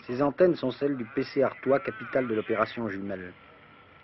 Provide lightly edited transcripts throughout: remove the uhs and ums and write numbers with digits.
Ces antennes sont celles du PC Artois, capitale de l'opération Jumelle.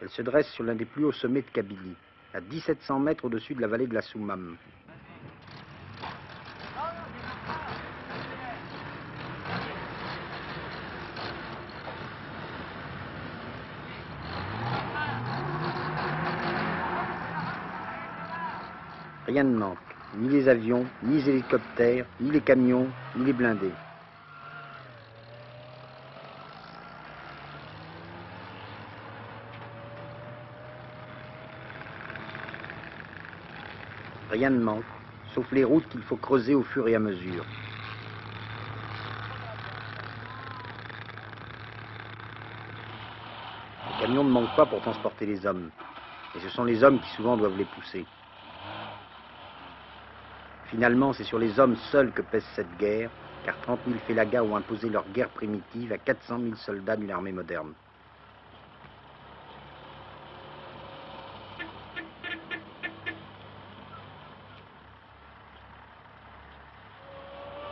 Elles se dressent sur l'un des plus hauts sommets de Kabylie, à 1700 mètres au-dessus de la vallée de la Soumam. Rien ne manque, ni les avions, ni les hélicoptères, ni les camions, ni les blindés. Rien ne manque, sauf les routes qu'il faut creuser au fur et à mesure. Les camions ne manquent pas pour transporter les hommes, et ce sont les hommes qui souvent doivent les pousser. Finalement, c'est sur les hommes seuls que pèse cette guerre, car 30 000 félagas ont imposé leur guerre primitive à 400 000 soldats d'une armée moderne.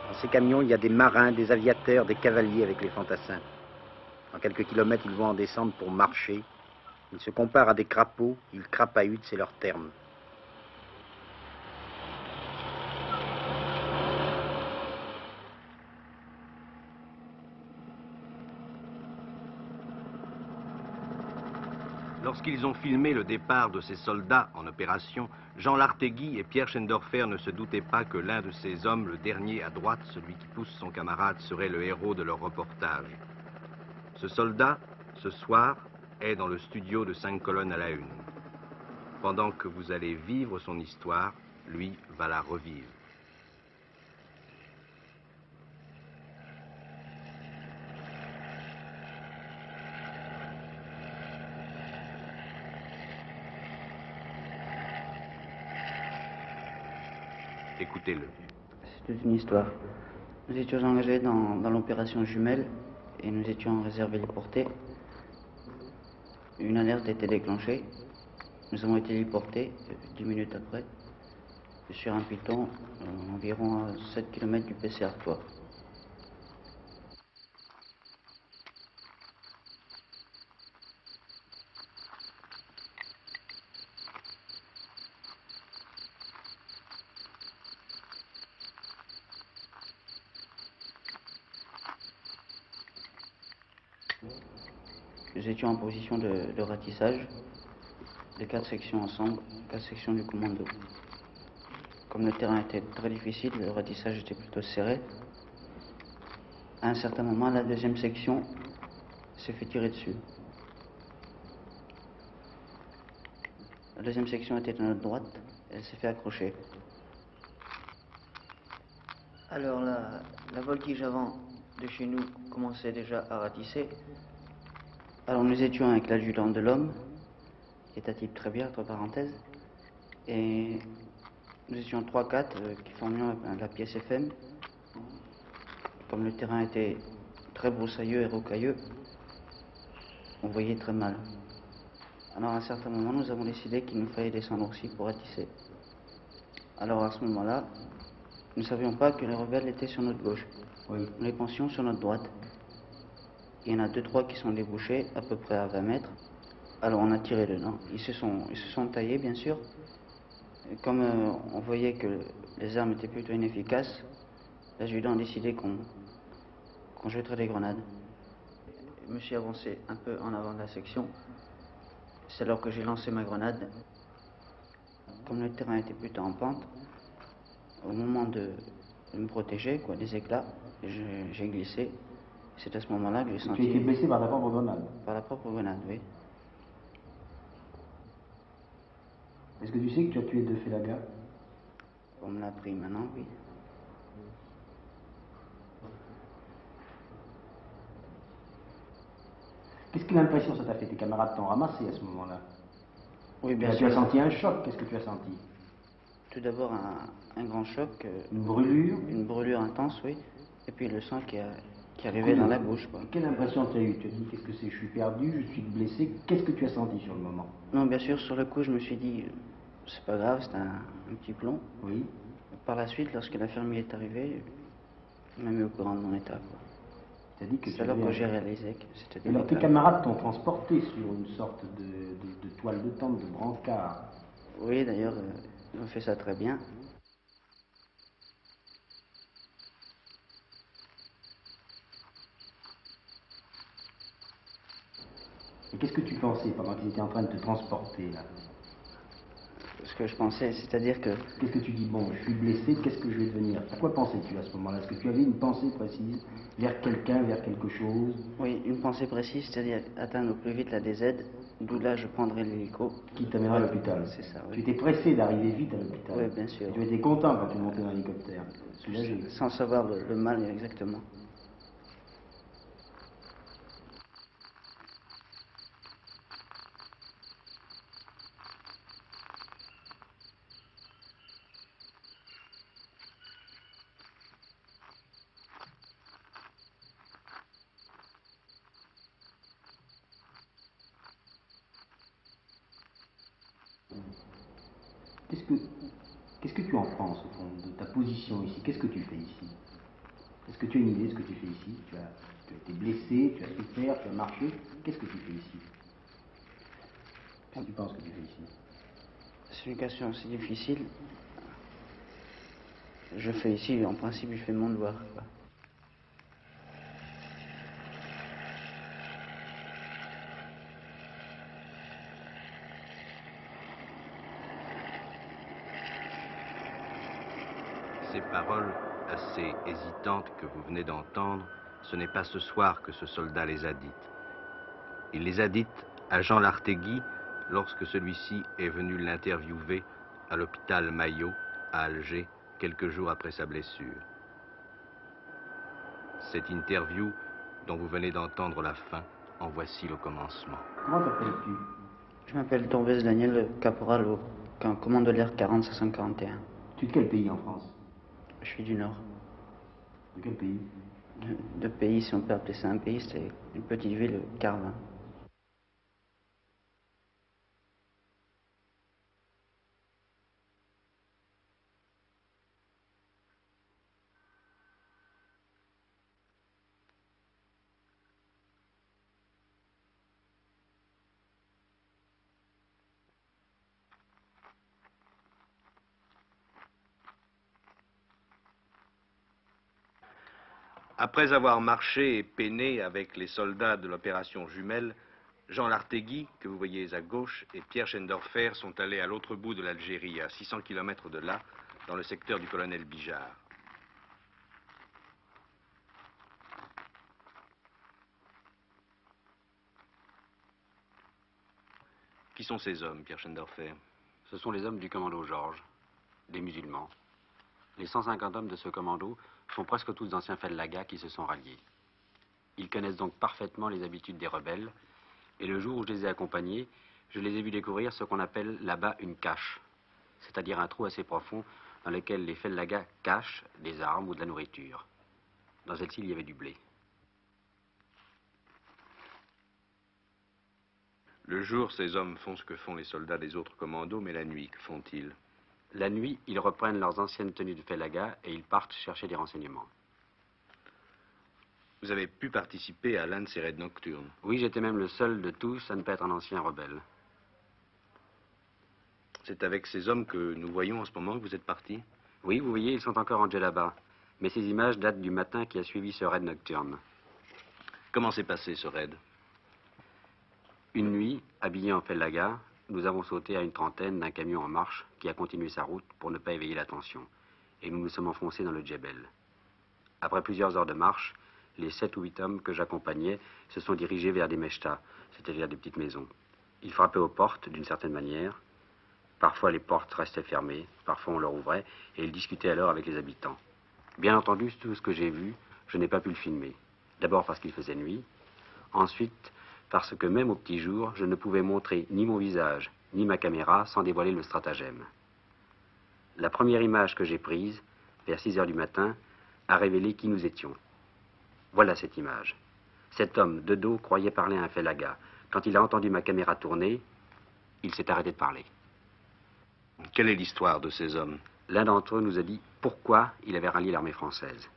Dans ces camions, il y a des marins, des aviateurs, des cavaliers avec les fantassins. En quelques kilomètres, ils vont en descendre pour marcher. Ils se comparent à des crapauds, ils crapahutent, c'est leur terme. Lorsqu'ils ont filmé le départ de ces soldats en opération, Jean Lartéguy et Pierre Schendorfer ne se doutaient pas que l'un de ces hommes, le dernier à droite, celui qui pousse son camarade, serait le héros de leur reportage. Ce soldat, ce soir, est dans le studio de 5 colonnes à la une. Pendant que vous allez vivre son histoire, lui va la revivre. Écoutez-le. C'est toute une histoire. Nous étions engagés dans l'opération Jumelle et nous étions en réserve héliportée. Une alerte a été déclenchée. Nous avons été héliportés 10 minutes après sur un piton environ à 7 km du PC Artois. Nous étions en position de ratissage, les 4 sections ensemble, 4 sections du commando. Comme le terrain était très difficile, le ratissage était plutôt serré. À un certain moment, la deuxième section s'est fait tirer dessus. La deuxième section était à notre droite, elle s'est fait accrocher. Alors la voltige avant de chez nous commençait déjà à ratisser. Alors nous étions avec l'adjudant de l'homme, qui est à type très bien, entre parenthèses, et nous étions 3-4 qui formions la pièce FM. Comme le terrain était très broussailleux et rocailleux, on voyait très mal. Alors à un certain moment, nous avons décidé qu'il nous fallait descendre aussi pour ratisser. Alors à ce moment-là, nous ne savions pas que les rebelles étaient sur notre gauche. Oui. Nous les pensions sur notre droite. Il y en a 2-3 qui sont débouchés à peu près à 20 mètres. Alors on a tiré dedans. Ils se sont taillés, bien sûr. Et comme on voyait que les armes étaient plutôt inefficaces, l'adjudant a décidé qu'on jetterait des grenades. Je me suis avancé un peu en avant de la section. C'est alors que j'ai lancé ma grenade. Comme le terrain était plutôt en pente, au moment de me protéger, des éclats, j'ai glissé. C'est à ce moment-là que j'ai senti... Tu as été blessé par ta propre grenade? Par la propre grenade, oui. Est-ce que tu sais que tu as tué 2 félagas? On me l'a appris maintenant, oui. Quelle impression ça t'a fait? Tes camarades t'ont ramassé à ce moment-là? Oui, bien sûr. Tu as senti un choc, qu'est-ce que tu as senti? Tout d'abord un grand choc. Une brûlure? Une brûlure intense, oui. Et puis le sang qui arrivait dans la bouche, quoi. Quelle impression tu as eue? Tu as dit, qu'est-ce que c'est? Je suis perdu, je suis blessé. Qu'est-ce que tu as senti sur le moment? Non, bien sûr, sur le coup, je me suis dit, c'est pas grave, c'est un petit plomb. Oui. Par la suite, lorsque l'infirmier est arrivé, Il m'a mis au courant de mon état, quoi. C'est-à-dire que C'est alors que j'ai réalisé que c'était Et alors tes délicat. camarades t'ont transporté sur une sorte de toile de tente, de brancard. Oui, d'ailleurs, ils ont fait ça très bien. Et qu'est-ce que tu pensais pendant qu'ils étaient en train de te transporter là? Ce que je pensais, c'est-à-dire que... Qu'est-ce que tu dis? Bon, je suis blessé, qu'est-ce que je vais devenir? À quoi pensais-tu à ce moment-là? Est-ce que tu avais une pensée précise vers quelqu'un, vers quelque chose? Oui, une pensée précise, c'est-à-dire atteindre au plus vite la DZ, d'où là je prendrai l'hélico. Qui t'amènera à l'hôpital? C'est ça, Tu oui. étais pressé d'arriver vite à l'hôpital? Oui, bien sûr. Et tu étais content quand tu montais dans l'hélicoptère? Soulagé? Sans savoir le mal exactement. Qu'est-ce que tu en penses, au fond, de ta position ici? Qu'est-ce que tu fais ici? Est-ce que tu as une idée de ce que tu fais ici? Tu as été blessé, tu as souffert, tu as marché. Qu'est-ce que tu fais ici? Qu'est-ce que tu penses que tu fais ici? C'est une question assez difficile. Je fais ici, en principe, je fais mon devoir, quoi. Ces paroles assez hésitantes que vous venez d'entendre, ce n'est pas ce soir que ce soldat les a dites. Il les a dites à Jean Lartegui lorsque celui-ci est venu l'interviewer à l'hôpital Maillot, à Alger, quelques jours après sa blessure. Cette interview, dont vous venez d'entendre la fin, en voici le commencement. Comment t'appelles-tu? Je m'appelle Torbès Daniel, caporal au commando de l'air 40-541. Tu es de quel pays en France? Je suis du Nord. De quel pays? De pays, si on peut appeler ça un pays, c'est une petite ville, Carvin. Après avoir marché et peiné avec les soldats de l'opération Jumelle, Jean Lartegui, que vous voyez à gauche, et Pierre Schendorfer sont allés à l'autre bout de l'Algérie, à 600 km de là, dans le secteur du colonel Bijard. Qui sont ces hommes, Pierre Schendorfer? Ce sont les hommes du commando Georges, des musulmans. Les 150 hommes de ce commando sont presque tous d'anciens Fellaga qui se sont ralliés. Ils connaissent donc parfaitement les habitudes des rebelles, et le jour où je les ai accompagnés, je les ai vus découvrir ce qu'on appelle là-bas une cache, c'est-à-dire un trou assez profond dans lequel les Fellaga cachent des armes ou de la nourriture. Dans celle-ci, il y avait du blé. Le jour, ces hommes font ce que font les soldats des autres commandos, mais la nuit, que font-ils? La nuit, ils reprennent leurs anciennes tenues de Fellaga et ils partent chercher des renseignements. Vous avez pu participer à l'un de ces raids nocturnes? Oui, j'étais même le seul de tous à ne pas être un ancien rebelle. C'est avec ces hommes que nous voyons en ce moment que vous êtes partis? Oui, vous voyez, ils sont encore en djellaba. Mais ces images datent du matin qui a suivi ce raid nocturne. Comment s'est passé ce raid? Une nuit, habillés en Fellaga, nous avons sauté à une trentaine d'un camion en marche qui a continué sa route pour ne pas éveiller l'attention. Et nous nous sommes enfoncés dans le Djebel. Après plusieurs heures de marche, les 7 ou 8 hommes que j'accompagnais se sont dirigés vers des mechtas, c'est-à-dire des petites maisons. Ils frappaient aux portes d'une certaine manière. Parfois les portes restaient fermées, parfois on leur ouvrait, et ils discutaient alors avec les habitants. Bien entendu, tout ce que j'ai vu, je n'ai pas pu le filmer. D'abord parce qu'il faisait nuit, ensuite parce que même au petit jour, je ne pouvais montrer ni mon visage, ni ma caméra sans dévoiler le stratagème. La première image que j'ai prise, vers 6 heures du matin, a révélé qui nous étions. Voilà cette image. Cet homme, de dos, croyait parler à un Fellaga. Quand il a entendu ma caméra tourner, il s'est arrêté de parler. Quelle est l'histoire de ces hommes? L'un d'entre eux nous a dit pourquoi il avait rallié l'armée française.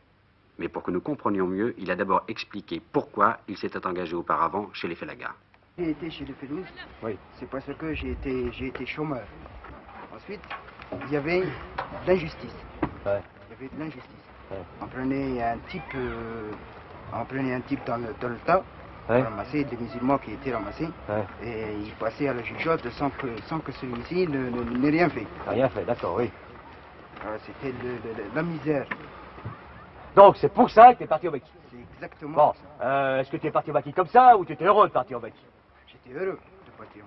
Mais pour que nous comprenions mieux, il a d'abord expliqué pourquoi il s'était engagé auparavant chez les Félagas. J'ai été chez les Félouses, Oui. c'est parce que j'ai été chômeur. Ensuite, il y avait de l'injustice. Ouais. Il y avait de l'injustice. Ouais. On prenait un type dans le tas, Ouais. ramassé, des musulmans qui étaient ramassés, Ouais. et il passait à la jugeote sans que celui-ci n'ait rien fait. T'as rien fait, d'accord, oui. Alors, c'était la misère. Donc c'est pour ça que tu es parti au Maquis. C'est exactement Bon, ça. est-ce que tu es parti au Maquis comme ça ou tu étais heureux de partir au Maquis? J'étais heureux de partir.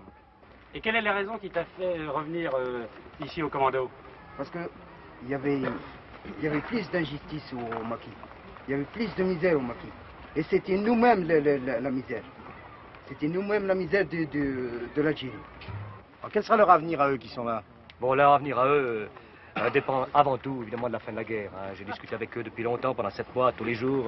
Et quelle est la raison qui t'a fait revenir ici au commando? Parce que il y avait plus d'injustice au Maquis. Il y avait plus de misère au Maquis. Et c'était nous-mêmes la misère. C'était nous-mêmes la misère de l'Algérie. Alors, quel sera leur avenir à eux qui sont là? Bon, leur avenir à eux dépend avant tout évidemment de la fin de la guerre. Hein. J'ai discuté avec eux depuis longtemps, pendant 7 mois, tous les jours.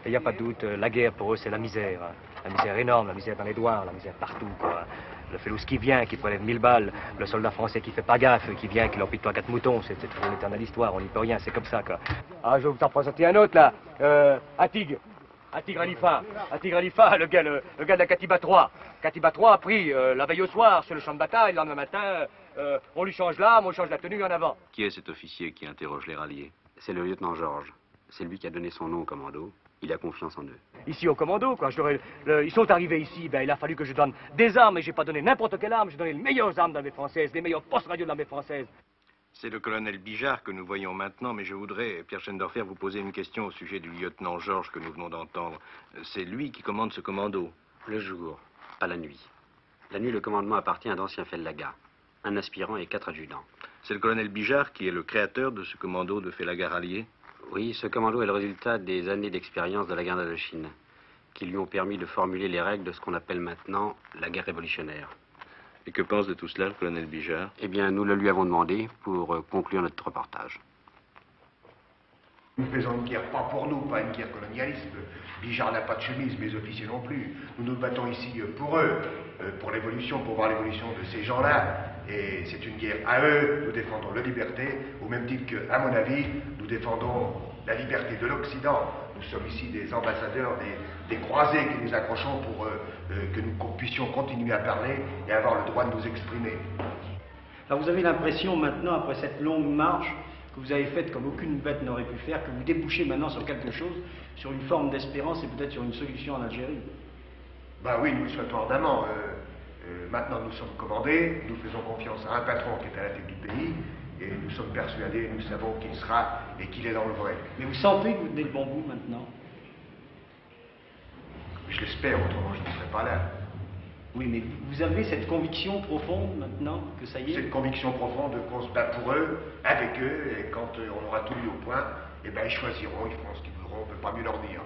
Et il n'y a pas de doute, la guerre pour eux c'est la misère. Hein. La misère énorme, la misère dans les douars, la misère partout. Quoi. Le Félouse qui vient, qui prélève 1000 balles, le soldat français qui fait pas gaffe, qui vient, qui leur pique 3-4 moutons, c'est toujours l'éternelle histoire, on n'y peut rien, c'est comme ça. Quoi. Ah, je vais vous en présenter un autre là, Atig Khalifa, le gars de la Katiba 3. Katiba 3 a pris la veille au soir sur le champ de bataille, le lendemain matin, on lui change l'arme, on change la tenue en avant. Qui est cet officier qui interroge les ralliés? C'est le lieutenant Georges. C'est lui qui a donné son nom au commando. Il a confiance en eux. Ici au commando, quoi. Ils sont arrivés ici, ben, il a fallu que je donne des armes, et j'ai pas donné n'importe quelle arme, j'ai donné les meilleures armes d'armée française, les meilleurs postes radio de l'armée française. C'est le colonel Bijard que nous voyons maintenant, mais je voudrais, Pierre Schendorfer, vous poser une question au sujet du lieutenant Georges que nous venons d'entendre. C'est lui qui commande ce commando. Le jour, pas la nuit. La nuit, le commandement appartient à d'anciens Félagas, un aspirant et 4 adjudants. C'est le colonel Bijard qui est le créateur de ce commando de Félagas ralliés? Oui, ce commando est le résultat des années d'expérience de la guerre d'Indochine, qui lui ont permis de formuler les règles de ce qu'on appelle maintenant la guerre révolutionnaire. Et que pense de tout cela, le colonel Bijard? Eh bien, nous le lui avons demandé pour conclure notre reportage. Nous faisons une guerre pas pour nous, pas une guerre colonialiste. Bijard n'a pas de chemise, mes officiers non plus. Nous nous battons ici pour eux, pour l'évolution, pour voir l'évolution de ces gens-là. Et c'est une guerre à eux. Nous défendons la liberté, au même titre qu'à mon avis, nous défendons la liberté de l'Occident. Nous sommes ici des ambassadeurs, des croisés qui nous accrochons pour que nous puissions continuer à parler et avoir le droit de nous exprimer. Alors vous avez l'impression maintenant, après cette longue marche que vous avez faite comme aucune bête n'aurait pu faire, que vous débouchez maintenant sur quelque chose, sur une forme d'espérance et peut-être sur une solution en Algérie? Ben oui, nous le souhaitons ardemment. Maintenant nous sommes commandés, nous faisons confiance à un patron qui est à la tête du pays, et nous sommes persuadés, nous savons qu'il sera et qu'il est dans le vrai. Mais vous sentez que vous tenez le bon bout maintenant? Je l'espère, autrement je ne serais pas là. Oui, mais vous avez cette conviction profonde maintenant que ça y est? Cette conviction profonde qu'on se bat pour eux, avec eux, et quand on aura tout mis au point, eh ben ils choisiront, ils feront ce qu'ils voudront, on ne peut pas mieux leur dire.